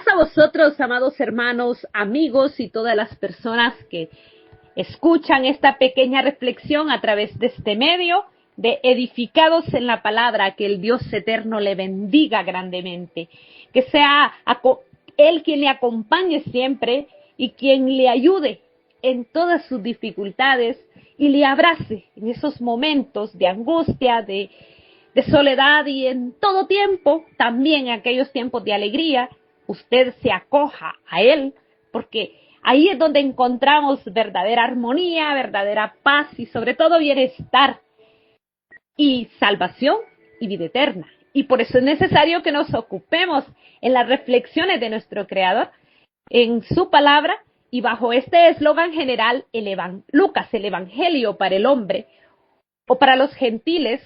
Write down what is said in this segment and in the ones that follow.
Paz a vosotros, amados hermanos, amigos y todas las personas que escuchan esta pequeña reflexión a través de este medio de Edificados en la Palabra. Que el Dios eterno le bendiga grandemente, que sea Él quien le acompañe siempre y quien le ayude en todas sus dificultades y le abrace en esos momentos de angustia, de soledad, y en todo tiempo, también en aquellos tiempos de alegría, usted se acoja a Él, porque ahí es donde encontramos verdadera armonía, verdadera paz y sobre todo bienestar y salvación y vida eterna. Y por eso es necesario que nos ocupemos en las reflexiones de nuestro Creador, en su palabra, y bajo este eslogan general, Lucas, el Evangelio para el hombre, o para los gentiles,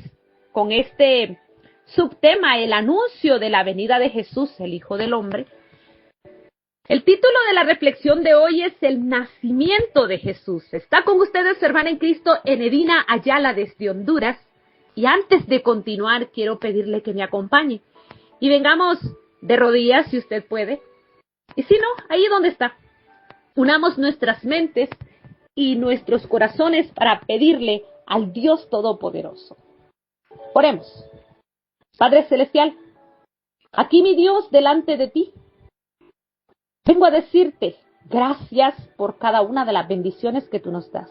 con este subtema, el anuncio de la venida de Jesús, el Hijo del Hombre. El título de la reflexión de hoy es el nacimiento de Jesús. Está con ustedes su hermana en Cristo, Enedina Ayala, desde Honduras. Y antes de continuar, quiero pedirle que me acompañe. Y vengamos de rodillas, si usted puede. Y si no, ahí donde está. Unamos nuestras mentes y nuestros corazones para pedirle al Dios Todopoderoso. Oremos. Padre Celestial, aquí mi Dios delante de ti, vengo a decirte gracias por cada una de las bendiciones que tú nos das.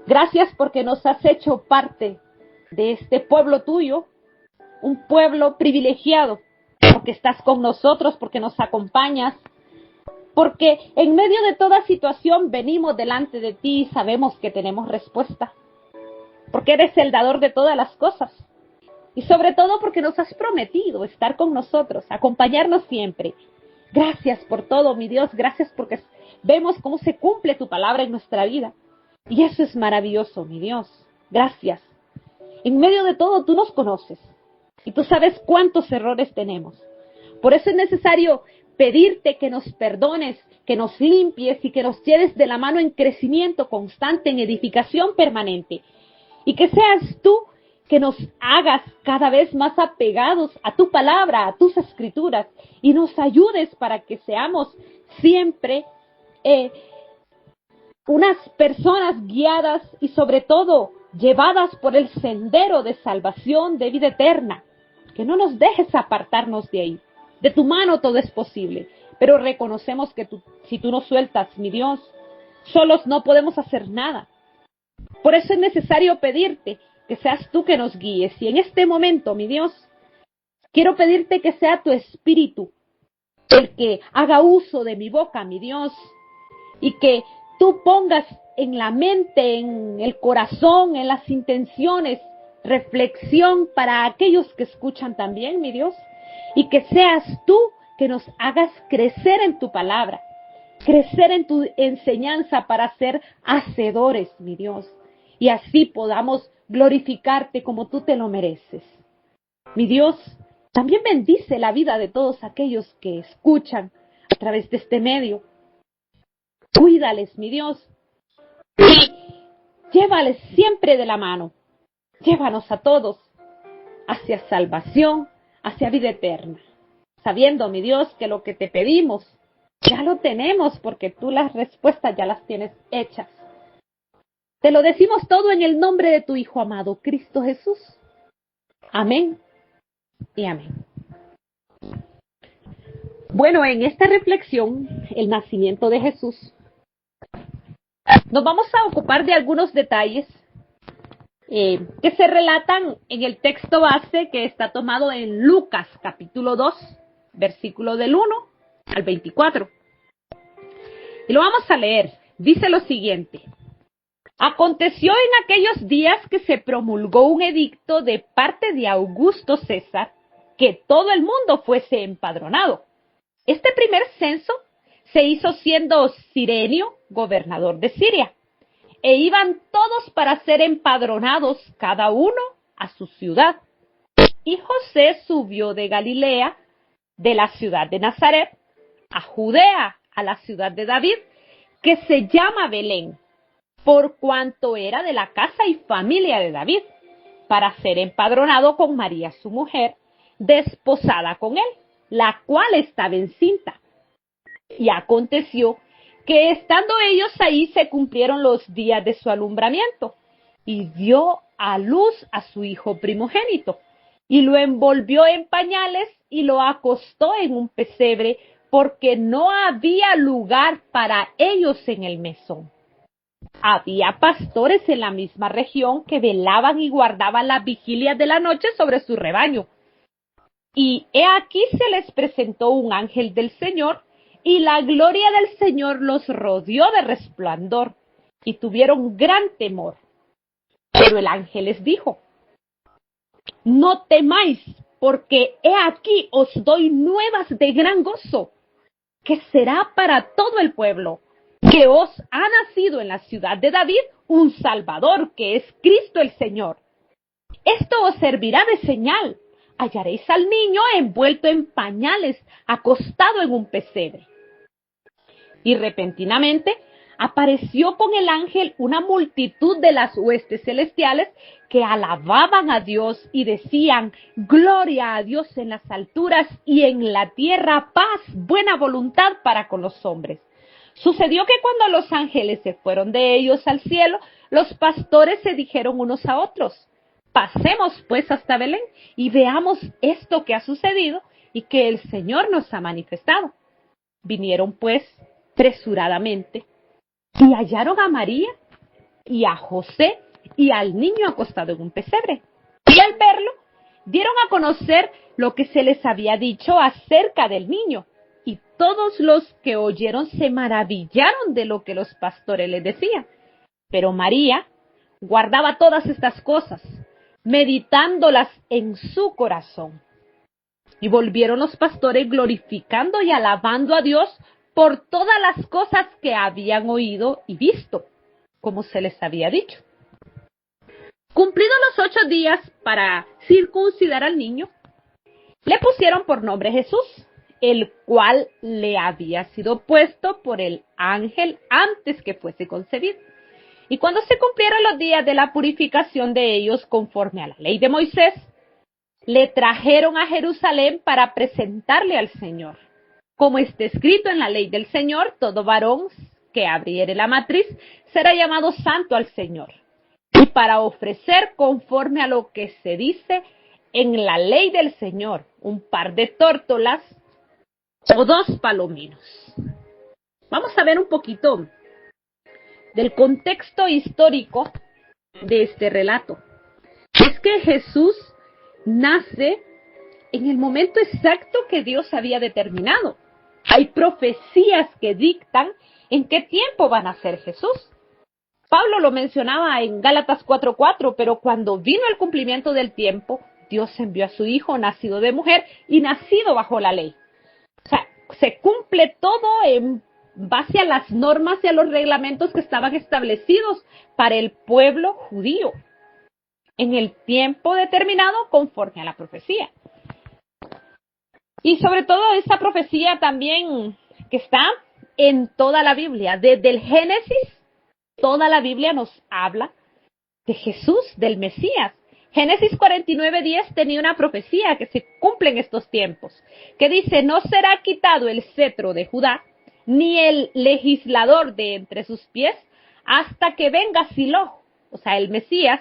Gracias porque nos has hecho parte de este pueblo tuyo, un pueblo privilegiado, porque estás con nosotros, porque nos acompañas, porque en medio de toda situación venimos delante de ti y sabemos que tenemos respuesta, porque eres el dador de todas las cosas. Y sobre todo porque nos has prometido estar con nosotros, acompañarnos siempre. Gracias por todo, mi Dios. Gracias porque vemos cómo se cumple tu palabra en nuestra vida. Y eso es maravilloso, mi Dios. Gracias. En medio de todo, tú nos conoces. Y tú sabes cuántos errores tenemos. Por eso es necesario pedirte que nos perdones, que nos limpies y que nos lleves de la mano en crecimiento constante, en edificación permanente. Y que seas tú que nos hagas cada vez más apegados a tu palabra, a tus escrituras, y nos ayudes para que seamos siempre unas personas guiadas y sobre todo llevadas por el sendero de salvación, de vida eterna. Que no nos dejes apartarnos de ahí. De tu mano todo es posible, pero reconocemos que si tú nos sueltas, mi Dios, solos no podemos hacer nada. Por eso es necesario pedirte que seas tú que nos guíes. Y en este momento, mi Dios, quiero pedirte que sea tu Espíritu el que haga uso de mi boca, mi Dios, y que tú pongas en la mente, en el corazón, en las intenciones, reflexión para aquellos que escuchan también, mi Dios, y que seas tú que nos hagas crecer en tu palabra, crecer en tu enseñanza para ser hacedores, mi Dios, y así podamos glorificarte como tú te lo mereces. Mi Dios, también bendice la vida de todos aquellos que escuchan a través de este medio. Cuídales, mi Dios, y llévales siempre de la mano. Llévanos a todos hacia salvación, hacia vida eterna, sabiendo, mi Dios, que lo que te pedimos ya lo tenemos, porque tú las respuestas ya las tienes hechas. Te lo decimos todo en el nombre de tu Hijo amado, Cristo Jesús. Amén y amén. Bueno, en esta reflexión, el nacimiento de Jesús, nos vamos a ocupar de algunos detalles que se relatan en el texto base que está tomado en Lucas capítulo 2, versículo del 1 al 24. Y lo vamos a leer. Dice lo siguiente. Aconteció en aquellos días que se promulgó un edicto de parte de Augusto César que todo el mundo fuese empadronado. Este primer censo se hizo siendo Cirenio gobernador de Siria, e iban todos para ser empadronados, cada uno a su ciudad. Y José subió de Galilea, de la ciudad de Nazaret, a Judea, a la ciudad de David, que se llama Belén, por cuanto era de la casa y familia de David, para ser empadronado con María su mujer, desposada con él. la cual estaba encinta. Y aconteció que estando ellos ahí se cumplieron los días de su alumbramiento, y dio a luz a su hijo primogénito, y lo envolvió en pañales y lo acostó en un pesebre, porque no había lugar para ellos en el mesón. Había pastores en la misma región que velaban y guardaban las vigilias de la noche sobre su rebaño. Y he aquí se les presentó un ángel del Señor, y la gloria del Señor los rodeó de resplandor, y tuvieron gran temor. Pero el ángel les dijo: no temáis, porque he aquí os doy nuevas de gran gozo, que será para todo el pueblo, que os ha nacido en la ciudad de David un Salvador, que es Cristo el Señor. Esto os servirá de señal: hallaréis al niño envuelto en pañales, acostado en un pesebre. Y repentinamente apareció con el ángel una multitud de las huestes celestiales que alababan a Dios y decían: gloria a Dios en las alturas y en la tierra paz, buena voluntad para con los hombres. Sucedió que cuando los ángeles se fueron de ellos al cielo, los pastores se dijeron unos a otros: pasemos pues hasta Belén y veamos esto que ha sucedido y que el Señor nos ha manifestado. Vinieron pues apresuradamente y hallaron a María y a José y al niño acostado en un pesebre. Y al verlo, dieron a conocer lo que se les había dicho acerca del niño. Y todos los que oyeron se maravillaron de lo que los pastores les decían. Pero María guardaba todas estas cosas, meditándolas en su corazón. Y volvieron los pastores glorificando y alabando a Dios por todas las cosas que habían oído y visto, como se les había dicho. Cumplidos los 8 días para circuncidar al niño, le pusieron por nombre Jesús, el cual le había sido puesto por el ángel antes que fuese concebido. Y cuando se cumplieron los días de la purificación de ellos conforme a la ley de Moisés, le trajeron a Jerusalén para presentarle al Señor. Como está escrito en la ley del Señor, todo varón que abriere la matriz será llamado santo al Señor. Y para ofrecer conforme a lo que se dice en la ley del Señor, un par de tórtolas o 2 palominos. Vamos a ver un poquito del contexto histórico de este relato. Es que Jesús nace en el momento exacto que Dios había determinado. Hay profecías que dictan en qué tiempo va a nacer Jesús. Pablo lo mencionaba en Gálatas 4:4, pero cuando vino el cumplimiento del tiempo, Dios envió a su Hijo, nacido de mujer y nacido bajo la ley. O sea, se cumple todo en base a las normas y a los reglamentos que estaban establecidos para el pueblo judío, en el tiempo determinado conforme a la profecía. Y sobre todo esa profecía también que está en toda la Biblia, desde el Génesis, toda la Biblia nos habla de Jesús, del Mesías. Génesis 49:10 tenía una profecía que se cumple en estos tiempos, que dice: no será quitado el cetro de Judá, ni el legislador de entre sus pies, hasta que venga Silo, o sea, el Mesías,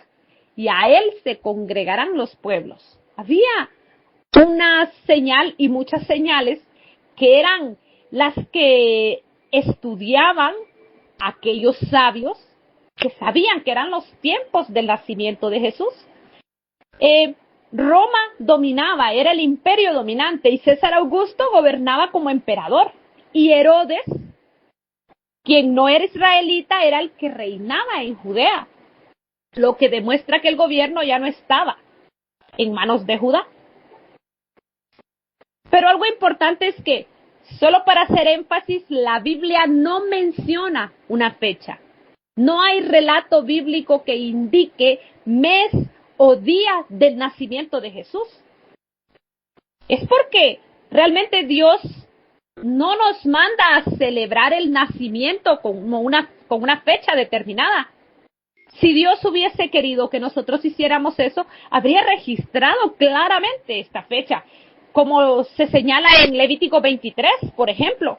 y a él se congregarán los pueblos. Había una señal y muchas señales que eran las que estudiaban aquellos sabios que sabían que eran los tiempos del nacimiento de Jesús. Roma dominaba, era el imperio dominante, y César Augusto gobernaba como emperador. Y Herodes, quien no era israelita, era el que reinaba en Judea, lo que demuestra que el gobierno ya no estaba en manos de Judá. Pero algo importante es que, solo para hacer énfasis, la Biblia no menciona una fecha. No hay relato bíblico que indique mes o día del nacimiento de Jesús. Es porque realmente Dios no nos manda a celebrar el nacimiento con una fecha determinada. Si Dios hubiese querido que nosotros hiciéramos eso, habría registrado claramente esta fecha, como se señala en Levítico 23, por ejemplo,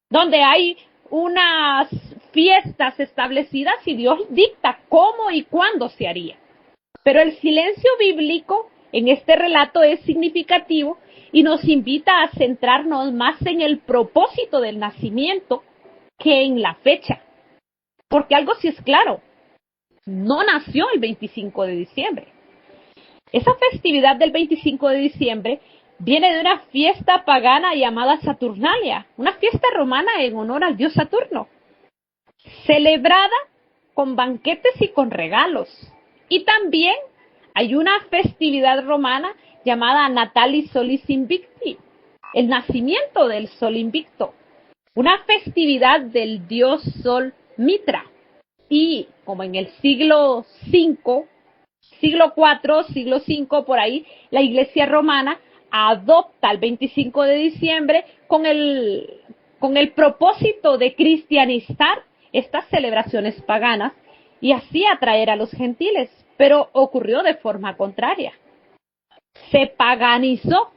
donde hay unas fiestas establecidas y Dios dicta cómo y cuándo se haría. Pero el silencio bíblico en este relato es significativo y nos invita a centrarnos más en el propósito del nacimiento que en la fecha. Porque algo sí es claro, no nació el 25 de diciembre. Esa festividad del 25 de diciembre viene de una fiesta pagana llamada Saturnalia, una fiesta romana en honor al dios Saturno, celebrada con banquetes y con regalos. Y también hay una festividad romana llamada Natalis Solis Invicti, el nacimiento del sol invicto, una festividad del dios Sol Mitra. Y como en el siglo V, siglo IV, siglo V, por ahí, la Iglesia romana adopta el 25 de diciembre con el propósito de cristianizar estas celebraciones paganas y así atraer a los gentiles. Pero ocurrió de forma contraria. Se paganizó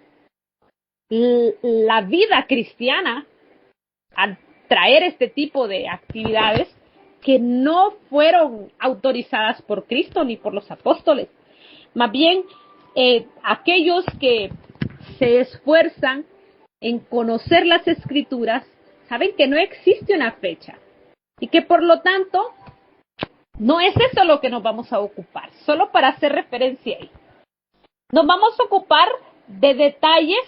la vida cristiana al traer este tipo de actividades que no fueron autorizadas por Cristo ni por los apóstoles. Más bien, aquellos que se esfuerzan en conocer las Escrituras saben que no existe una fecha y que por lo tanto no es eso lo que nos vamos a ocupar, solo para hacer referencia ahí. Nos vamos a ocupar de detalles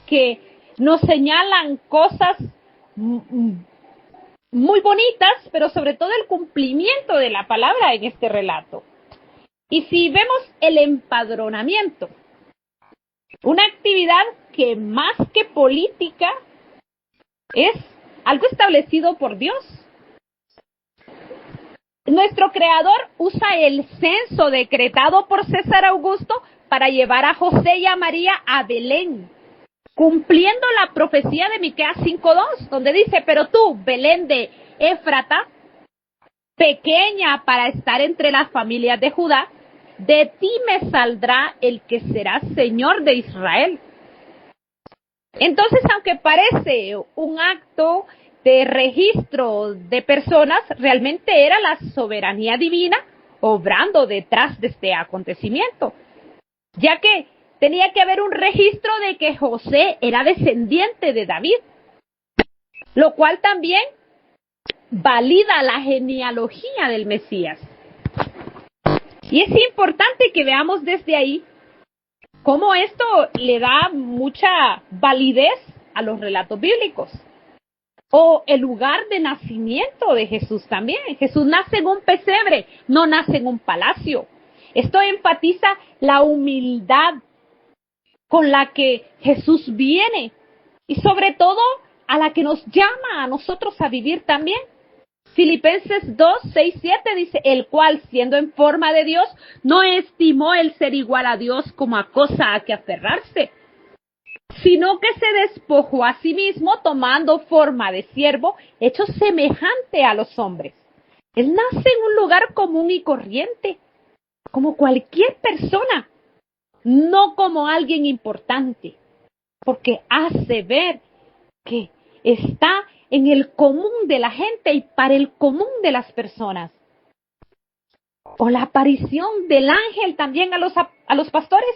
que nos señalan cosas muy bonitas, pero sobre todo el cumplimiento de la palabra en este relato. Y si vemos el empadronamiento, una actividad que más que política es algo establecido por Dios. Nuestro Creador usa el censo decretado por César Augusto para llevar a José y a María a Belén, cumpliendo la profecía de Miqueas 5:2, donde dice: pero tú, Belén de Éfrata, pequeña para estar entre las familias de Judá, de ti me saldrá el que será Señor de Israel. Entonces, aunque parece un acto de registro de personas, realmente era la soberanía divina obrando detrás de este acontecimiento, ya que tenía que haber un registro de que José era descendiente de David, lo cual también valida la genealogía del Mesías. Y es importante que veamos desde ahí cómo esto le da mucha validez a los relatos bíblicos. O el lugar de nacimiento de Jesús también. Jesús nace en un pesebre, no nace en un palacio. Esto enfatiza la humildad con la que Jesús viene y sobre todo a la que nos llama a nosotros a vivir también. Filipenses 2:6-7 dice: el cual, siendo en forma de Dios, no estimó el ser igual a Dios como a cosa a que aferrarse, sino que se despojó a sí mismo, tomando forma de siervo, hecho semejante a los hombres. Él nace en un lugar común y corriente, como cualquier persona, no como alguien importante, porque hace ver que está en el común de la gente y para el común de las personas. O la aparición del ángel también a los pastores.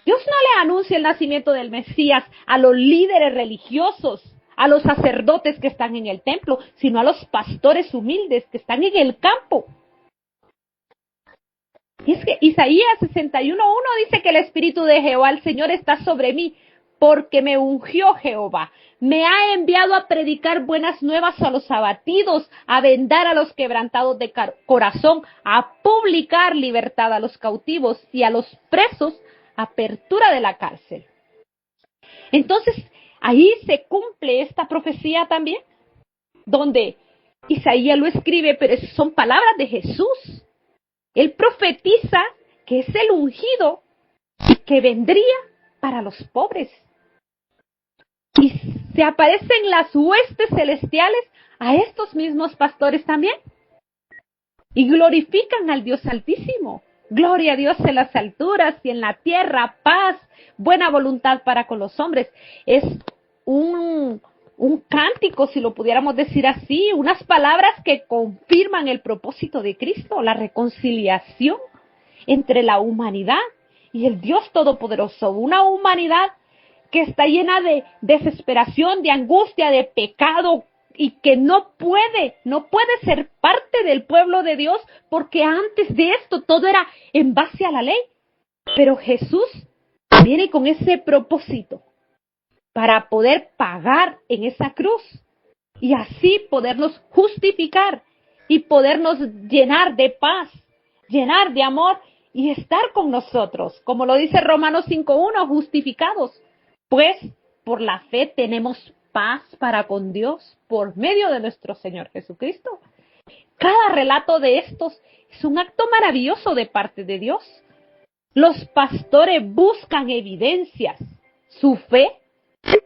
Dios no le anuncia el nacimiento del Mesías a los líderes religiosos, a los sacerdotes que están en el templo, sino a los pastores humildes que están en el campo. Y es que Isaías 61:1 dice que el Espíritu de Jehová, el Señor, está sobre mí, porque me ungió Jehová. Me ha enviado a predicar buenas nuevas a los abatidos, a vendar a los quebrantados de corazón, a publicar libertad a los cautivos y a los presos, apertura de la cárcel. Entonces, ahí se cumple esta profecía también, donde Isaías lo escribe, pero son palabras de Jesús. Él profetiza que es el ungido y que vendría para los pobres. Y se aparecen las huestes celestiales a estos mismos pastores también. Y glorifican al Dios Altísimo. Gloria a Dios en las alturas y en la tierra, paz, buena voluntad para con los hombres. Es un cántico, si lo pudiéramos decir así, unas palabras que confirman el propósito de Cristo, la reconciliación entre la humanidad y el Dios Todopoderoso. Una humanidad que está llena de desesperación, de angustia, de pecado, y que no puede ser parte del pueblo de Dios, porque antes de esto todo era en base a la ley. Pero Jesús viene con ese propósito para poder pagar en esa cruz y así podernos justificar y podernos llenar de paz, llenar de amor y estar con nosotros. Como lo dice Romanos 5:1, justificados, pues por la fe tenemos paz para con Dios por medio de nuestro Señor Jesucristo. Cada relato de estos es un acto maravilloso de parte de Dios. Los pastores buscan evidencias. Su fe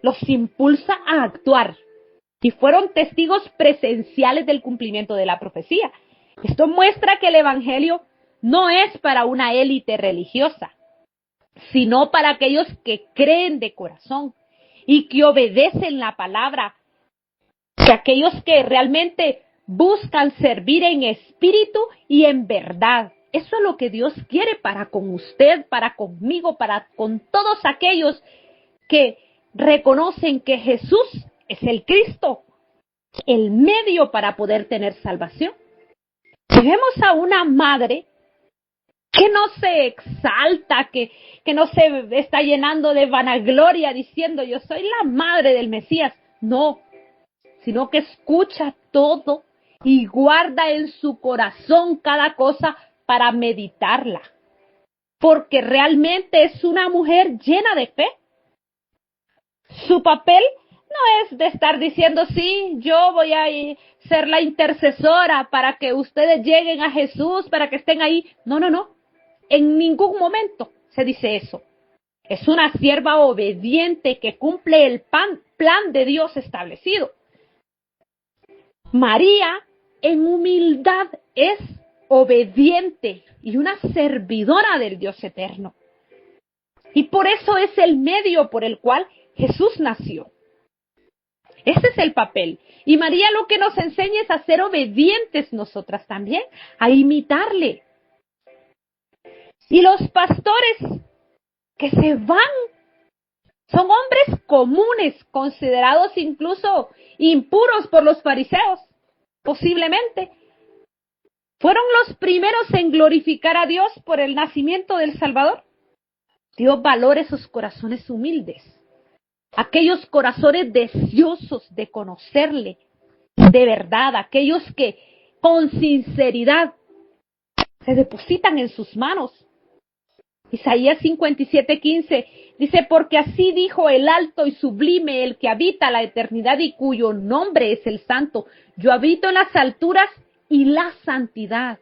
los impulsa a actuar y fueron testigos presenciales del cumplimiento de la profecía. Esto muestra que el Evangelio no es para una élite religiosa, sino para aquellos que creen de corazón y que obedecen la palabra, que aquellos que realmente buscan servir en espíritu y en verdad. Eso es lo que Dios quiere para con usted, para conmigo, para con todos aquellos que reconocen que Jesús es el Cristo, el medio para poder tener salvación. Y vemos a una madre que no se exalta, que no se está llenando de vanagloria diciendo yo soy la madre del Mesías. No, sino que escucha todo y guarda en su corazón cada cosa para meditarla. Porque realmente es una mujer llena de fe. Su papel no es de estar diciendo, sí, yo voy a ser la intercesora para que ustedes lleguen a Jesús, para que estén ahí. No. En ningún momento se dice eso. Es una sierva obediente que cumple el plan de Dios establecido. María, en humildad, es obediente y una servidora del Dios eterno. Y por eso es el medio por el cual Jesús nació. Ese es el papel. Y María lo que nos enseña es a ser obedientes nosotras también, a imitarle. Y los pastores que se van son hombres comunes, considerados incluso impuros por los fariseos, posiblemente. Fueron los primeros en glorificar a Dios por el nacimiento del Salvador. Dios valora esos corazones humildes, aquellos corazones deseosos de conocerle de verdad, aquellos que con sinceridad se depositan en sus manos. Isaías 57:15 dice, porque así dijo el alto y sublime, el que habita la eternidad y cuyo nombre es el santo. Yo habito en las alturas y la santidad,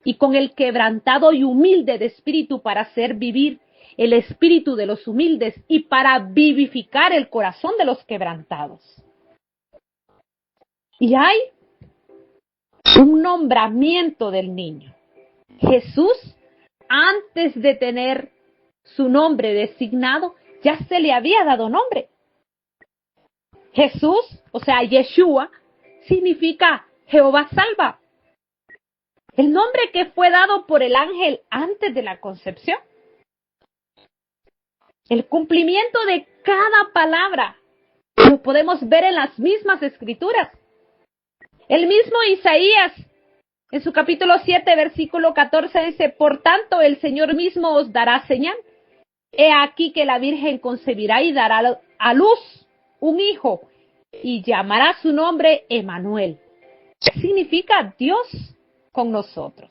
y con el quebrantado y humilde de espíritu para hacer vivir el espíritu de los humildes y para vivificar el corazón de los quebrantados. Y hay un nombramiento del niño. Jesús, antes de tener su nombre designado, ya se le había dado nombre. Jesús, o sea, Yeshua, significa Jehová salva. El nombre que fue dado por el ángel antes de la concepción. El cumplimiento de cada palabra lo podemos ver en las mismas escrituras. El mismo Isaías, en su capítulo 7, versículo 14, dice, por tanto el Señor mismo os dará señal. He aquí que la Virgen concebirá y dará a luz un hijo y llamará su nombre Emmanuel. ¿Qué significa Dios con nosotros?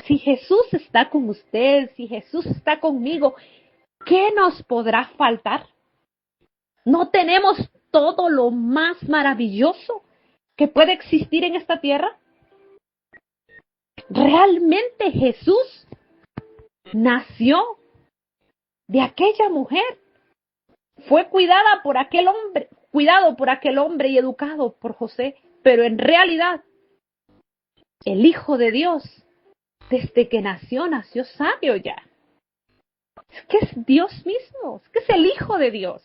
Si Jesús está con usted, si Jesús está conmigo, ¿qué nos podrá faltar? ¿No tenemos todo lo más maravilloso que puede existir en esta tierra? Realmente Jesús nació de aquella mujer. Fue cuidado por aquel hombre y educado por José, pero en realidad el Hijo de Dios desde que nació sabio ya. Es que es Dios mismo, es que es el Hijo de Dios.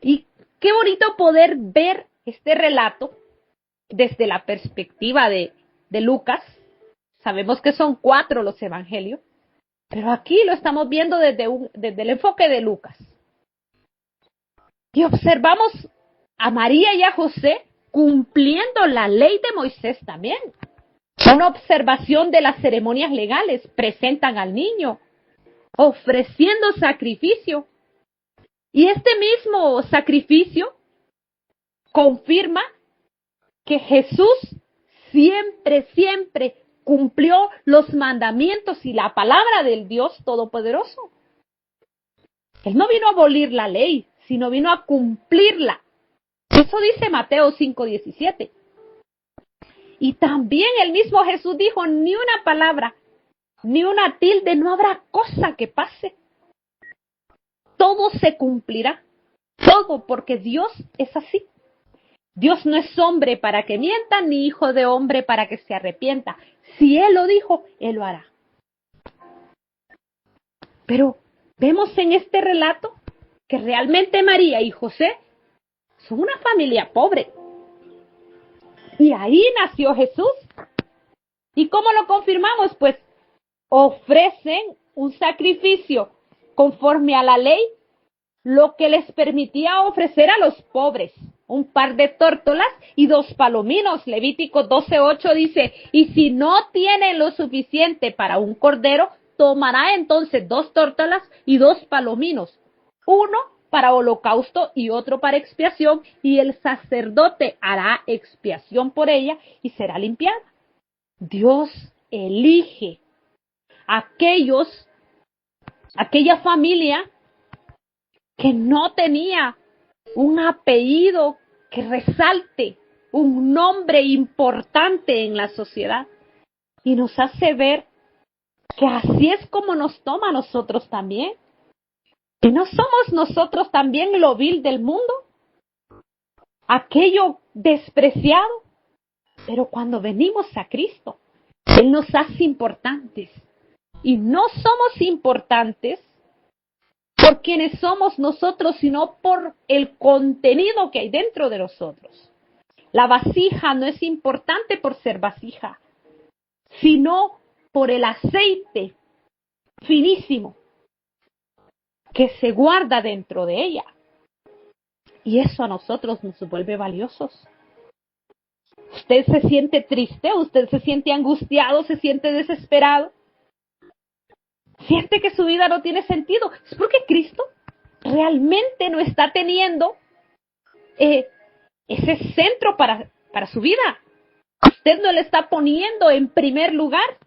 Y qué bonito poder ver este relato desde la perspectiva de Lucas. Sabemos que son 4 los evangelios, pero aquí lo estamos viendo desde el enfoque de Lucas. Y observamos a María y a José cumpliendo la ley de Moisés también. Una observación de las ceremonias legales. Presentan al niño, ofreciendo sacrificio. Y este mismo sacrificio confirma que Jesús siempre cumplió los mandamientos y la palabra del Dios Todopoderoso. Él no vino a abolir la ley, sino vino a cumplirla. Eso dice Mateo 5:17. Y también el mismo Jesús dijo, ni una palabra, ni una tilde, no habrá cosa que pase. Todo se cumplirá. Todo, porque Dios es así. Dios no es hombre para que mienta, ni hijo de hombre para que se arrepienta. Si Él lo dijo, Él lo hará. Pero vemos en este relato que realmente María y José son una familia pobre. Y ahí nació Jesús. ¿Y cómo lo confirmamos? Pues ofrecen un sacrificio conforme a la ley, lo que les permitía ofrecer a los pobres un par de tórtolas y 2 palominos. Levítico 12:8 dice, y si no tienen lo suficiente para un cordero, tomará entonces 2 tórtolas y 2 palominos, uno para holocausto y otro para expiación, y el sacerdote hará expiación por ella y será limpiada. Dios elige aquella familia que no tenía un apellido que resalte, un nombre importante en la sociedad, y nos hace ver que así es como nos toma a nosotros también. ¿Y no somos nosotros también lo vil del mundo? Aquello despreciado. Pero cuando venimos a Cristo, Él nos hace importantes. Y no somos importantes por quienes somos nosotros, sino por el contenido que hay dentro de nosotros. La vasija no es importante por ser vasija, sino por el aceite finísimo que se guarda dentro de ella. Y eso a nosotros nos vuelve valiosos. Usted se siente triste, usted se siente angustiado, se siente desesperado, siente que su vida no tiene sentido. Es porque Cristo realmente no está teniendo ese centro para su vida. Usted no le está poniendo en primer lugar.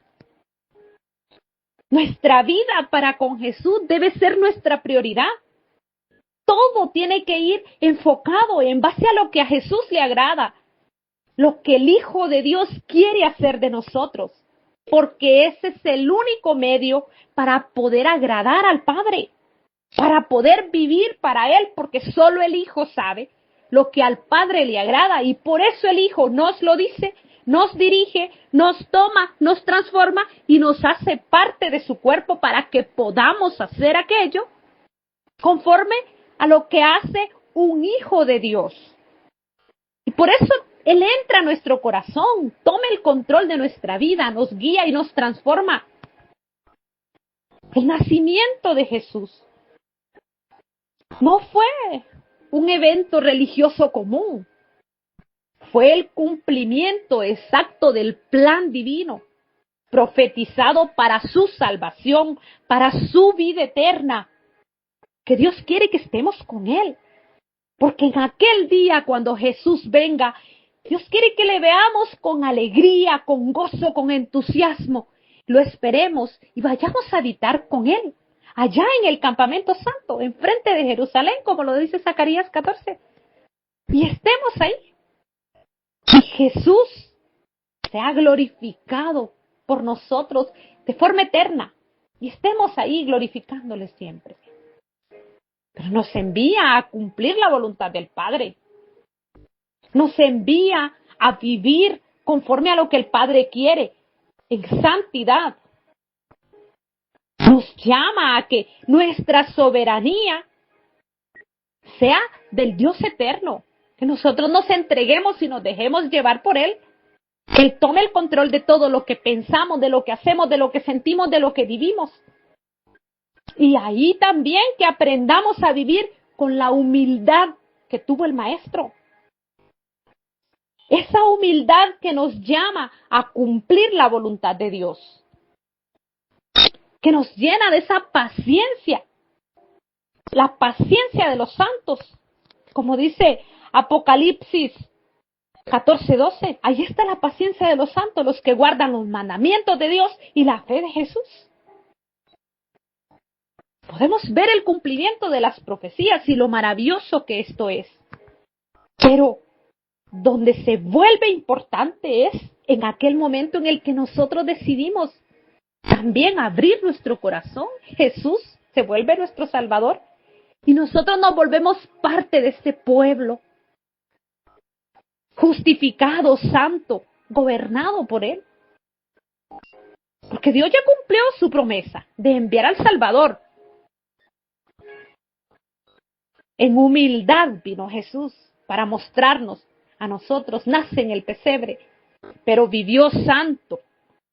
Nuestra vida para con Jesús debe ser nuestra prioridad. Todo tiene que ir enfocado en base a lo que a Jesús le agrada, lo que el Hijo de Dios quiere hacer de nosotros, porque ese es el único medio para poder agradar al Padre, para poder vivir para Él, porque solo el Hijo sabe lo que al Padre le agrada, y por eso el Hijo nos lo dice, nos dirige, nos toma, nos transforma y nos hace parte de su cuerpo para que podamos hacer aquello conforme a lo que hace un Hijo de Dios. Y por eso Él entra a nuestro corazón, toma el control de nuestra vida, nos guía y nos transforma. El nacimiento de Jesús no fue un evento religioso común, fue el cumplimiento exacto del plan divino, profetizado para su salvación, para su vida eterna, que Dios quiere que estemos con Él. Porque en aquel día, cuando Jesús venga, Dios quiere que le veamos con alegría, con gozo, con entusiasmo. Lo esperemos y vayamos a habitar con Él, allá en el campamento santo, enfrente de Jerusalén, como lo dice Zacarías 14. Y estemos ahí. Y Jesús sea glorificado por nosotros de forma eterna. Y estemos ahí glorificándole siempre. Pero nos envía a cumplir la voluntad del Padre. Nos envía a vivir conforme a lo que el Padre quiere. en santidad. Nos llama a que nuestra soberanía sea del Dios eterno, que nosotros nos entreguemos y nos dejemos llevar por Él. Que Él tome el control de todo lo que pensamos, de lo que hacemos, de lo que sentimos, de lo que vivimos. Y ahí también que aprendamos a vivir con la humildad que tuvo el Maestro. Esa humildad que nos llama a cumplir la voluntad de Dios. Que nos llena de esa paciencia. La paciencia de los santos. Como dice Apocalipsis 14:12. Ahí está la paciencia de los santos, los que guardan los mandamientos de Dios y la fe de Jesús. Podemos ver el cumplimiento de las profecías y lo maravilloso que esto es. Pero donde se vuelve importante es en aquel momento en el que nosotros decidimos también abrir nuestro corazón. Jesús se vuelve nuestro Salvador y nosotros nos volvemos parte de este pueblo justificado, santo, gobernado por Él. Porque Dios ya cumplió su promesa de enviar al Salvador. En humildad vino Jesús para mostrarnos a nosotros, nace en el pesebre, pero vivió santo,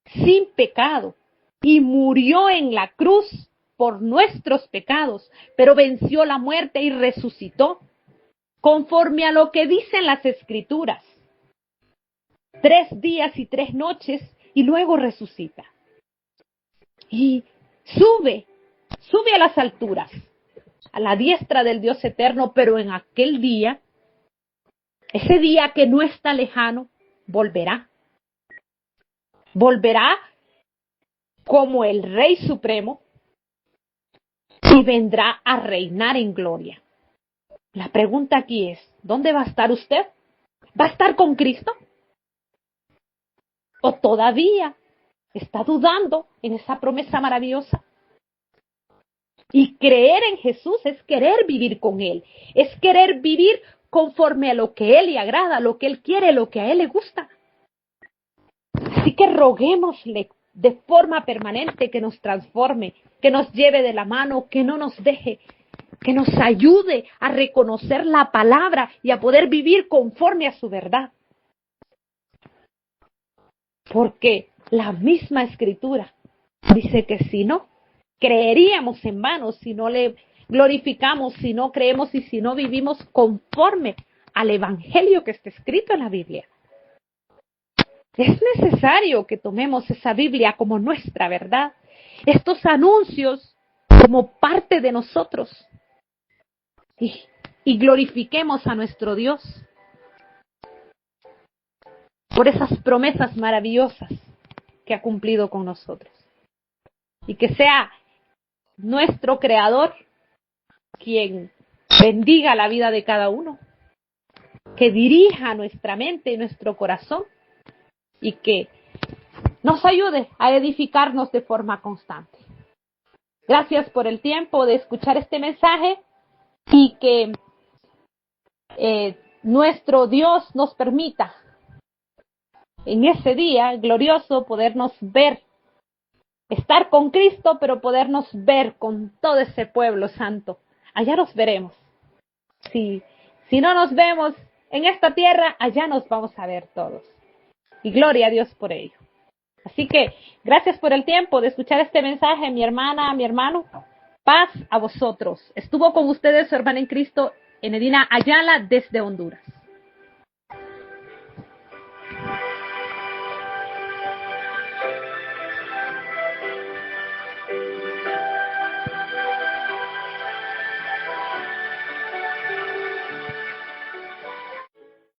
sin pecado, y murió en la cruz por nuestros pecados, pero venció la muerte y resucitó, conforme a lo que dicen las Escrituras. 3 días y 3 noches, y luego resucita. Y sube a las alturas, a la diestra del Dios eterno, pero en aquel día, ese día que no está lejano, volverá. Volverá como el Rey Supremo y vendrá a reinar en gloria. La pregunta aquí es, ¿dónde va a estar usted? ¿Va a estar con Cristo? ¿O todavía está dudando en esa promesa maravillosa? Y creer en Jesús es querer vivir con Él, es querer vivir conforme a lo que Él le agrada, lo que Él quiere, lo que a Él le gusta. Así que roguémosle de forma permanente que nos transforme, que nos lleve de la mano, que no nos deje, que nos ayude a reconocer la palabra y a poder vivir conforme a su verdad. Porque la misma Escritura dice que si no, creeríamos en vano, si no le glorificamos, si no creemos y si no vivimos conforme al Evangelio que está escrito en la Biblia. Es necesario que tomemos esa Biblia como nuestra verdad, estos anuncios como parte de nosotros y glorifiquemos a nuestro Dios por esas promesas maravillosas que ha cumplido con nosotros. Y que sea nuestro Creador quien bendiga la vida de cada uno, que dirija nuestra mente y nuestro corazón y que nos ayude a edificarnos de forma constante. Gracias por el tiempo de escuchar este mensaje y que nuestro Dios nos permita en ese día glorioso podernos ver, estar con Cristo, pero podernos ver con todo ese pueblo santo. Allá nos veremos. Si no nos vemos en esta tierra, allá nos vamos a ver todos. Y gloria a Dios por ello. Así que gracias por el tiempo de escuchar este mensaje, mi hermana, mi hermano. Paz a vosotros. Estuvo con ustedes su hermana en Cristo, Enedina Ayala, desde Honduras.